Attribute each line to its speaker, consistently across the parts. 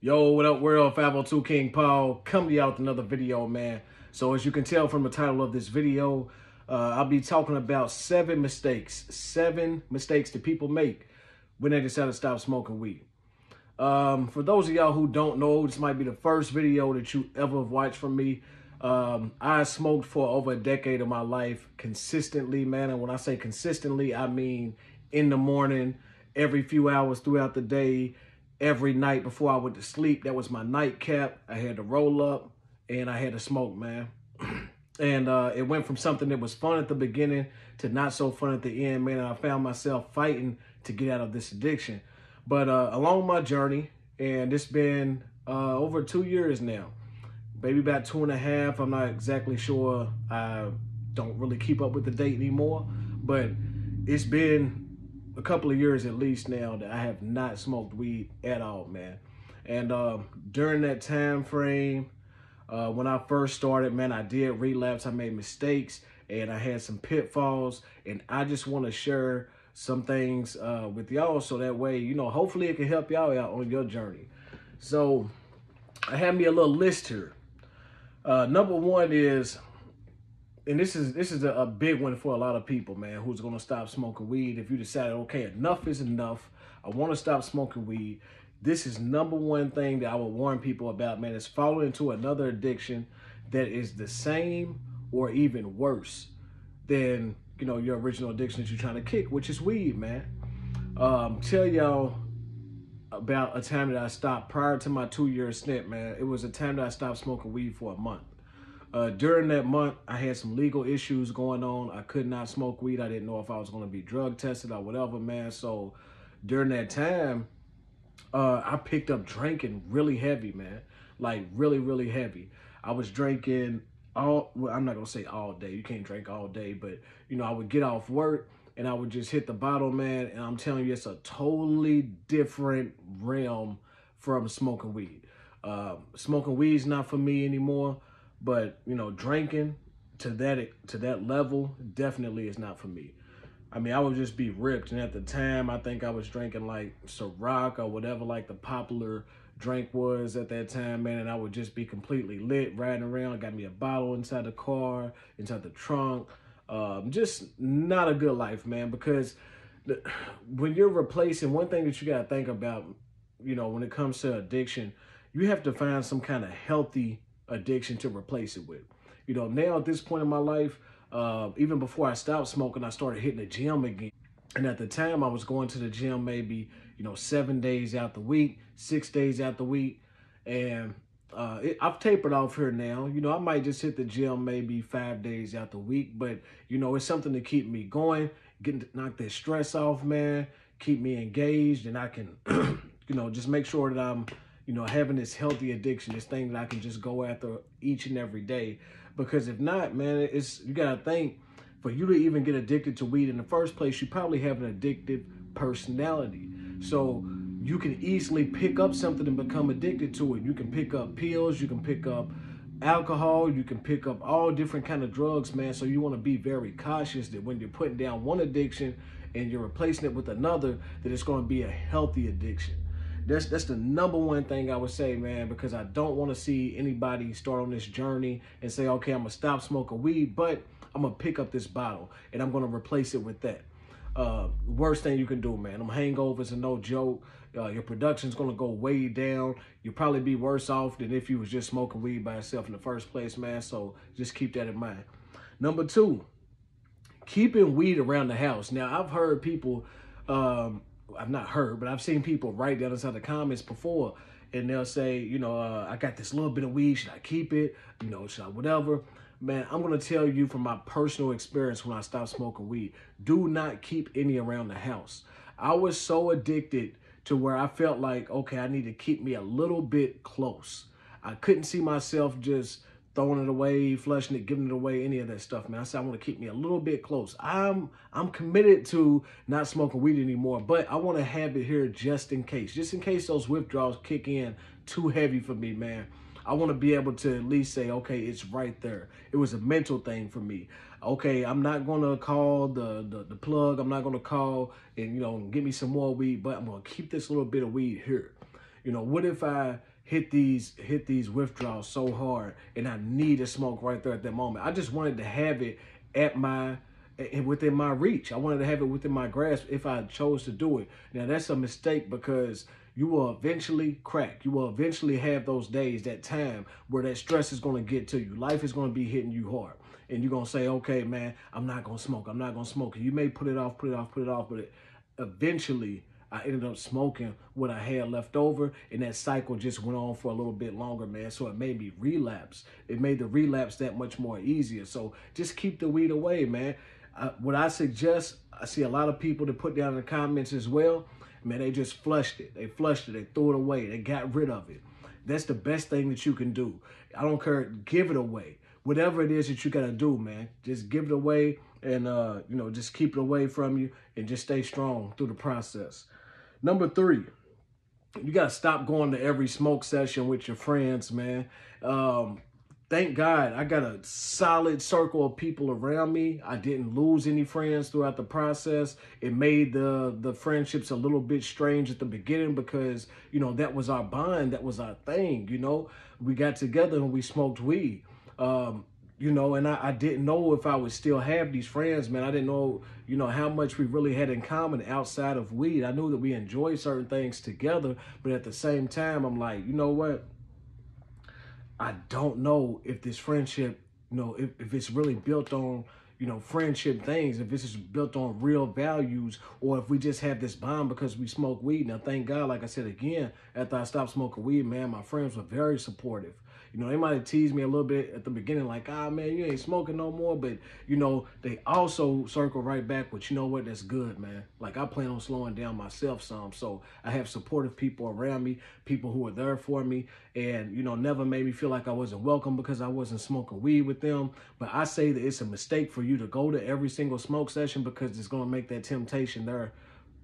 Speaker 1: Yo, what up, world? 502 King Paul coming to y'all with another video, man. So as you can tell from the title of this video, I'll be talking about seven mistakes that people make when they decide to stop smoking weed. For those of y'all who don't know, this might be the first video that you ever have watched from me. I smoked for over a decade of my life consistently, man. And when I say consistently, I mean in the morning, every few hours throughout the day, every night before I went to sleep. That was my nightcap. I had to roll up and I had to smoke, man. And it went from something that was fun at the beginning to not so fun at the end, man. And I found myself fighting to get out of this addiction. But along my journey, and it's been over 2 years now, maybe about 2.5. I'm not exactly sure. I don't really keep up with the date anymore, but it's been a couple of years at least now that I have not smoked weed at all, man. And during that time frame, when I first started, man, I did relapse. I made mistakes and I had some pitfalls, and I just want to share some things with y'all so that way, you know, hopefully it can help y'all out on your journey. So I have me a little list here. Number one is, and this is a big one for a lot of people, man, who's going to stop smoking weed. If you decided, okay, enough is enough, I want to stop smoking weed, this is number one thing that I would warn people about, man, is falling into another addiction that is the same or even worse than, you know, your original addiction that you're trying to kick, which is weed, man. Tell y'all about a time that I stopped prior to my 2-year stint, man. It was a time that I stopped smoking weed for a month. During that month, I had some legal issues going on. I could not smoke weed. I didn't know if I was going to be drug tested or whatever, man. So during that time, I picked up drinking really heavy, man. Like really, really heavy. I was drinking well, I'm not going to say all day. You can't drink all day, but you know, I would get off work and I would just hit the bottle, man. And I'm telling you, it's a totally different realm from smoking weed. Smoking weed's not for me anymore. But, you know, drinking to that level definitely is not for me. I mean, I would just be ripped. And at the time, I think I was drinking like Ciroc or whatever like the popular drink was at that time, man. And I would just be completely lit, riding around. Got me a bottle inside the car, inside the trunk. Just not a good life, man, because when you're replacing, one thing that you got to think about, you know, when it comes to addiction, you have to find some kind of healthy addiction to replace it with. You know, now at this point in my life, even before I stopped smoking, I started hitting the gym again. And at the time, I was going to the gym maybe, you know, 7 days out the week, 6 days out the week. And I've tapered off here now. You know, I might just hit the gym maybe 5 days out the week. But, you know, it's something to keep me going, getting to knock that stress off, man, keep me engaged. And I can, you know, just make sure that I'm, you know, having this healthy addiction, this thing that I can just go after each and every day. Because if not, man, you gotta think, for you to even get addicted to weed in the first place, you probably have an addictive personality. So you can easily pick up something and become addicted to it. You can pick up pills, you can pick up alcohol, you can pick up all different kind of drugs, man. So you want to be very cautious that when you're putting down one addiction and you're replacing it with another, that it's going to be a healthy addiction. That's the number one thing I would say, man, because I don't want to see anybody start on this journey and say, okay, I'm going to stop smoking weed, but I'm going to pick up this bottle and I'm going to replace it with that. Worst thing you can do, man. Them hangovers are no joke. Your production's going to go way down. You'll probably be worse off than if you was just smoking weed by yourself in the first place, man. So just keep that in mind. Number two, keeping weed around the house. Now, I've heard people... I've not heard, but I've seen people write down inside the comments before, and they'll say, you know, I got this little bit of weed. Should I keep it? You know, should I whatever? Man, I'm going to tell you from my personal experience when I stopped smoking weed, do not keep any around the house. I was so addicted to where I felt like, okay, I need to keep me a little bit close. I couldn't see myself just throwing it away, flushing it, giving it away, any of that stuff, man. I said I want to keep me a little bit close. I'm committed to not smoking weed anymore, but I want to have it here just in case those withdrawals kick in too heavy for me, man. I want to be able to at least say, okay, it's right there. It was a mental thing for me. Okay, I'm not going to call the plug. I'm not going to call and, you know, give me some more weed, but I'm going to keep this little bit of weed here. You know, what if I hit these withdrawals so hard and I need to smoke right there at that moment? I just wanted to have it at within my reach. I wanted to have it within my grasp if I chose to do it. Now that's a mistake, because you will eventually crack. You will eventually have those days, that time where that stress is going to get to you. Life is going to be hitting you hard. And you're going to say, okay, man, I'm not going to smoke. I'm not going to smoke. And you may put it off, but eventually I ended up smoking what I had left over, and that cycle just went on for a little bit longer, man. So it made me relapse. It made the relapse that much more easier. So just keep the weed away, man. What I suggest, I see a lot of people that put down in the comments as well, man, they just flushed it. They flushed it. They threw it away. They got rid of it. That's the best thing that you can do. I don't care. Give it away. Whatever it is that you got to do, man, just give it away, and, you know, just keep it away from you and just stay strong through the process. Number 3, you got to stop going to every smoke session with your friends, man. Thank God I got a solid circle of people around me. I didn't lose any friends throughout the process. It made the friendships a little bit strange at the beginning because, you know, that was our bond. That was our thing, you know. We got together and we smoked weed. You know, and I didn't know if I would still have these friends, man. I didn't know, you know, how much we really had in common outside of weed. I knew that we enjoyed certain things together, but at the same time, I'm like, you know what? I don't know if this friendship, you know, if it's really built on, you know, friendship things, if this is built on real values, or if we just have this bond because we smoke weed. Now, thank God, like I said again, after I stopped smoking weed, man, my friends were very supportive. You know, they might have teased me a little bit at the beginning, like, ah, man, you ain't smoking no more. But, you know, they also circle right back with, you know what, that's good, man. Like, I plan on slowing down myself some. So I have supportive people around me, people who are there for me, and, you know, never made me feel like I wasn't welcome because I wasn't smoking weed with them. But I say that it's a mistake for you to go to every single smoke session, because it's going to make that temptation there,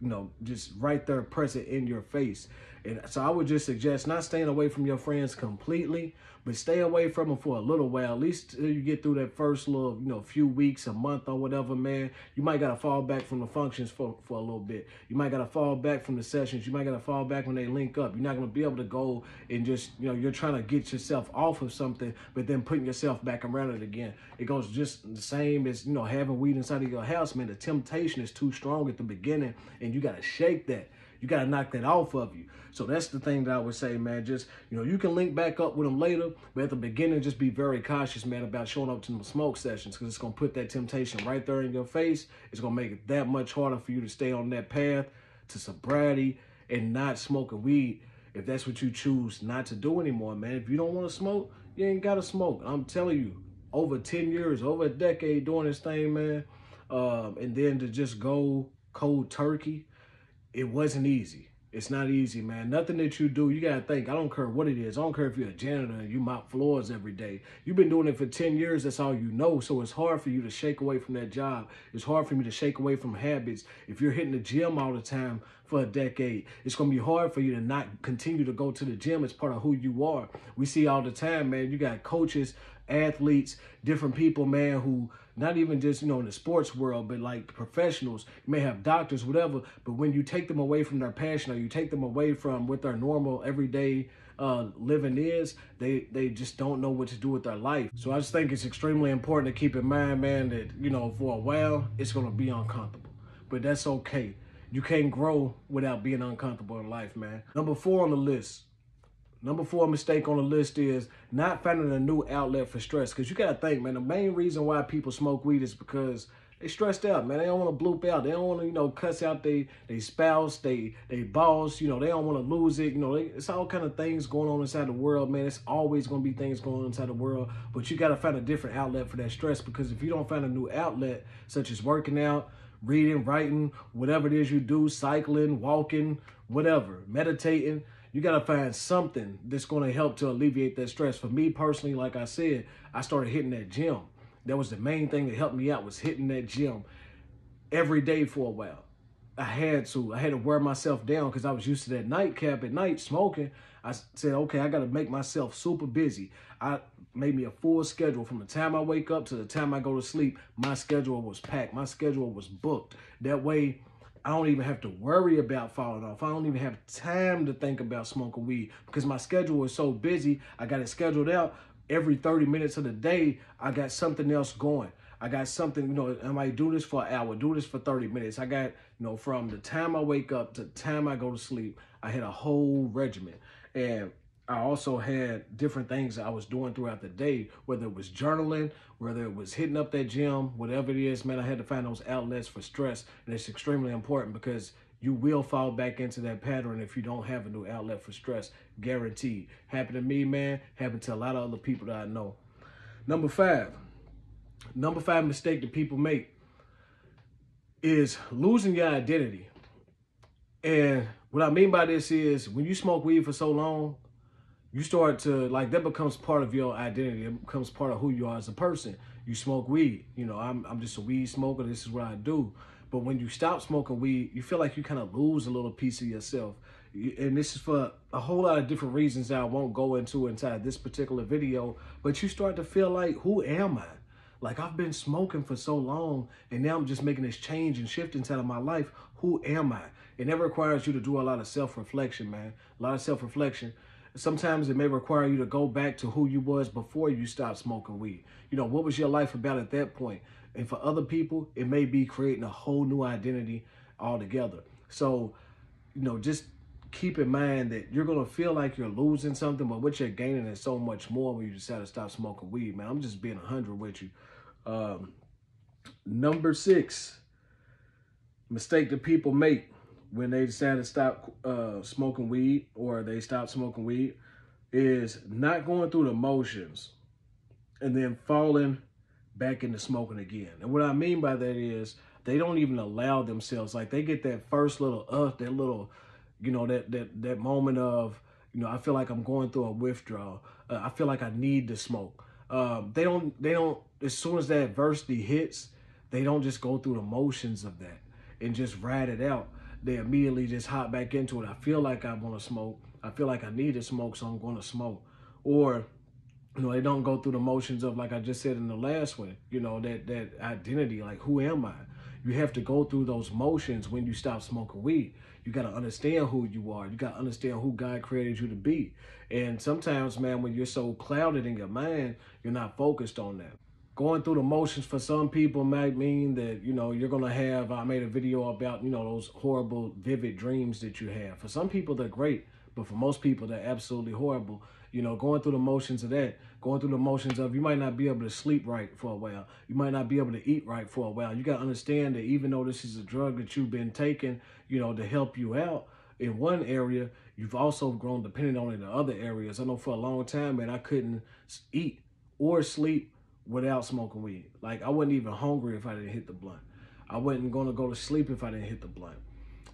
Speaker 1: you know, just right there present in your face. And so I would just suggest not staying away from your friends completely, but stay away from them for a little while, at least till you get through that first little, you know, few weeks, a month or whatever, man. You might got to fall back from the functions for a little bit. You might got to fall back from the sessions. You might got to fall back when they link up. You're not going to be able to go and just, you know, you're trying to get yourself off of something, but then putting yourself back around it again. It goes just the same as, you know, having weed inside of your house, man. The temptation is too strong at the beginning, and you got to shake that. You got to knock that off of you. So that's the thing that I would say, man. Just, you know, you can link back up with them later, but at the beginning, just be very cautious, man, about showing up to the smoke sessions, because it's going to put that temptation right there in your face. It's going to make it that much harder for you to stay on that path to sobriety and not smoking weed if that's what you choose not to do anymore, man. If you don't want to smoke, you ain't got to smoke. I'm telling you, over 10 years, over a decade doing this thing, man, and then to just go cold turkey, it wasn't easy. It's not easy, man. Nothing that you do, you got to think. I don't care what it is. I don't care if you're a janitor and you mop floors every day. You've been doing it for 10 years. That's all you know. So it's hard for you to shake away from that job. It's hard for me to shake away from habits. If you're hitting the gym all the time for a decade, it's going to be hard for you to not continue to go to the gym as part of who you are. We see all the time, man. You got coaches, athletes, different people, man, who not even just, you know, in the sports world, but like professionals. You may have doctors, whatever, but when you take them away from their passion, or you take them away from what their normal everyday living is, they just don't know what to do with their life. So I just think it's extremely important to keep in mind, man, that, you know, for a while, it's going to be uncomfortable, but that's okay. You can't grow without being uncomfortable in life, man. Number 4 on the list. Number 4 mistake on the list is not finding a new outlet for stress. Because you got to think, man, the main reason why people smoke weed is because they stressed out, man. They don't want to bloop out. They don't want to, you know, cuss out they spouse, they boss. You know, they don't want to lose it. You know, it's all kind of things going on inside the world, man. It's always going to be things going on inside the world. But you got to find a different outlet for that stress. Because if you don't find a new outlet, such as working out, reading, writing, whatever it is you do, cycling, walking, whatever, meditating, you got to find something that's going to help to alleviate that stress. For me personally, like I said, I started hitting that gym. That was the main thing that helped me out, was hitting that gym every day for a while. I had to wear myself down because I was used to that nightcap at night smoking. I said, okay, I got to make myself super busy. I made me a full schedule from the time I wake up to the time I go to sleep. My schedule was packed. My schedule was booked. That way, I don't even have to worry about falling off. I don't even have time to think about smoking weed because my schedule is so busy. I got it scheduled out every 30 minutes of the day. I got something else going. I got something, I might do this for an hour, do this for 30 minutes. I got, from the time I wake up to the time I go to sleep, I had a whole regimen. And I also had different things I was doing throughout the day, whether it was journaling, whether it was hitting up that gym, whatever it is, man, I had to find those outlets for stress. And it's extremely important because you will fall back into that pattern if you don't have a new outlet for stress, guaranteed. Happened to me, man, happened to a lot of other people that I know. Number five mistake that people make is losing your identity. And what I mean by this is when you smoke weed for so long, you start to, that becomes part of your identity. It becomes part of who you are as a person. You smoke weed. I'm just a weed smoker. This is what I do. But when you stop smoking weed, you feel like you kind of lose a little piece of yourself. And this is for a whole lot of different reasons that I won't go into inside this particular video. But you start to feel like, who am I? Like, I've been smoking for so long, and now I'm just making this change and shift inside of my life. Who am I? And that requires you to do a lot of self-reflection, man. A lot of self-reflection. Sometimes it may require you to go back to who you was before you stopped smoking weed. What was your life about at that point? And for other people, it may be creating a whole new identity altogether. So, just keep in mind that you're going to feel like you're losing something, but what you're gaining is so much more when you decide to stop smoking weed, man. I'm just being 100 with you. Number 6 mistake that people make when they decide to stop smoking weed or they stop smoking weed is not going through the motions and then falling back into smoking again. And what I mean by that is they don't even allow themselves, like they get that first little that little, that moment of, I feel like I'm going through a withdrawal. I feel like I need to smoke. They don't, as soon as that adversity hits, they don't just go through the motions of that and just ride it out. They immediately just hop back into it. I feel like I want to smoke. I feel like I need to smoke, so I'm going to smoke. Or, they don't go through the motions of, like I just said in the last one, that identity, like, who am I? You have to go through those motions when you stop smoking weed. You got to understand who you are. You got to understand who God created you to be. And sometimes, man, when you're so clouded in your mind, you're not focused on that. Going through the motions for some people might mean that, you're going to have, I made a video about, those horrible, vivid dreams that you have. For some people, they're great, but for most people, they're absolutely horrible. Going through the motions of that, going through the motions of you might not be able to sleep right for a while. You might not be able to eat right for a while. You got to understand that even though this is a drug that you've been taking, to help you out in one area, you've also grown dependent on it in other areas. I know for a long time, man, I couldn't eat or sleep without smoking weed. Like, I wasn't even hungry if I didn't hit the blunt. I wasn't going to go to sleep if I didn't hit the blunt.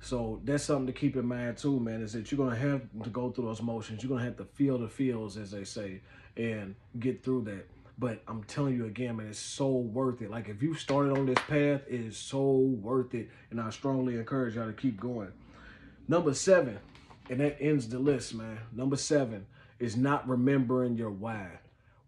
Speaker 1: So that's something to keep in mind too, man, is that you're going to have to go through those motions. You're going to have to feel the feels, as they say, and get through that. But I'm telling you again, man, it's so worth it. Like, if you started on this path, it is so worth it. And I strongly encourage y'all to keep going. Number 7, and that ends the list, man. Number 7 is not remembering your why.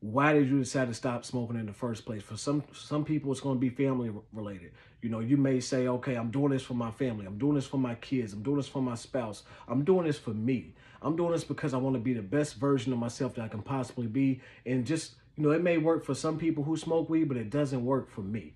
Speaker 1: Why did you decide to stop smoking in the first place? For some people, it's going to be family related. You may say, okay, I'm doing this for my family. I'm doing this for my kids. I'm doing this for my spouse. I'm doing this for me. I'm doing this because I want to be the best version of myself that I can possibly be. And just, it may work for some people who smoke weed, but it doesn't work for me.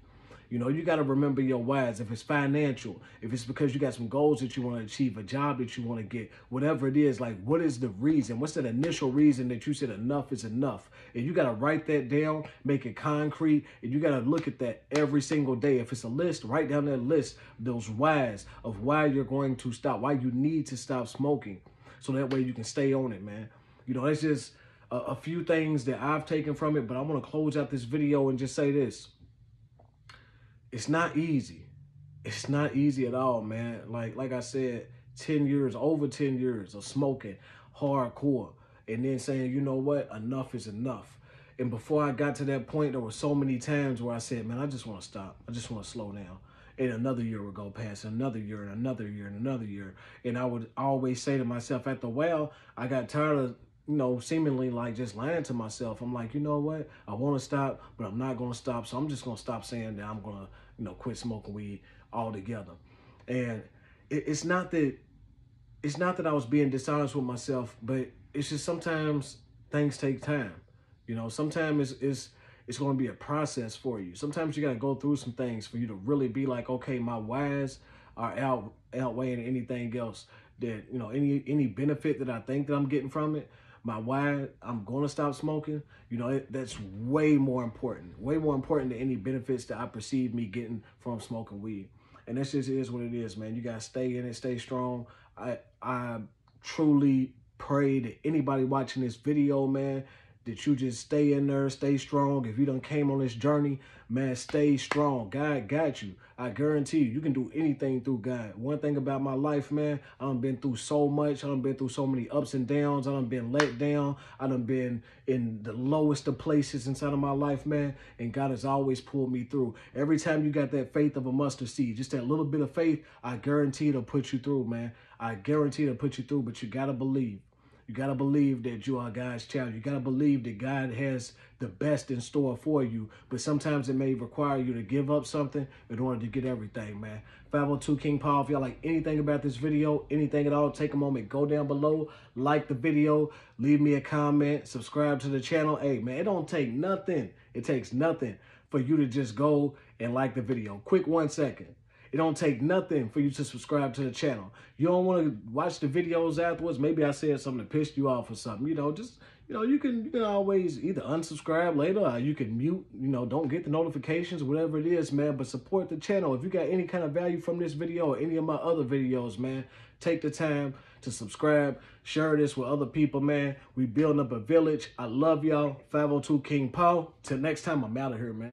Speaker 1: You got to remember your whys. If it's financial, if it's because you got some goals that you want to achieve, a job that you want to get, whatever it is, like, what is the reason? What's that initial reason that you said enough is enough? And you got to write that down, make it concrete, and you got to look at that every single day. If it's a list, write down that list, those whys of why you're going to stop, why you need to stop smoking. So that way you can stay on it, man. That's just a few things that I've taken from it, but I want to close out this video and just say this. It's not easy. It's not easy at all, man. Like I said, 10 years, over 10 years of smoking hardcore and then saying, you know what, enough is enough. And before I got to that point, there were so many times where I said, man, I just want to stop. I just want to slow down. And another year would go past, another year, and another year, and another year. And I would always say to myself, after a while, I got tired of, seemingly like just lying to myself. I'm like, you know what? I want to stop, but I'm not going to stop. So I'm just going to stop saying that I'm going to, quit smoking weed altogether. And it's not that I was being dishonest with myself, but it's just sometimes things take time. You know, sometimes it's going to be a process for you. Sometimes you got to go through some things for you to really be like, okay, my whys are outweighing anything else. That, you know, any benefit that I think that I'm getting from it, my why I'm going to stop smoking, you know, that's way more important than any benefits that I perceive me getting from smoking weed. And that's just is what it is, man. You got to stay in it, stay strong. I truly pray that anybody watching this video, man, that you just stay in there, stay strong. If you done came on this journey, man, stay strong. God got you. I guarantee you, you can do anything through God. One thing about my life, man, I done been through so much. I done been through so many ups and downs. I done been let down. I done been in the lowest of places inside of my life, man, and God has always pulled me through. Every time you got that faith of a mustard seed, just that little bit of faith, I guarantee it'll put you through, man. I guarantee it'll put you through, but you got to believe. You got to believe that you are God's child. You got to believe that God has the best in store for you. But sometimes it may require you to give up something in order to get everything, man. 502 King Paul. If y'all like anything about this video, anything at all, take a moment, go down below, like the video, leave me a comment, subscribe to the channel. Hey, man, it don't take nothing. It takes nothing for you to just go and like the video. Quick 1 second. It don't take nothing for you to subscribe to the channel. You don't want to watch the videos afterwards. Maybe I said something that pissed you off or something. You know, just, you know, you can always either unsubscribe later or you can mute, you know, don't get the notifications, whatever it is, man. But support the channel. If you got any kind of value from this video or any of my other videos, man, take the time to subscribe, share this with other people, man. We building up a village. I love y'all. 502 King Paul. Till next time, I'm out of here, man.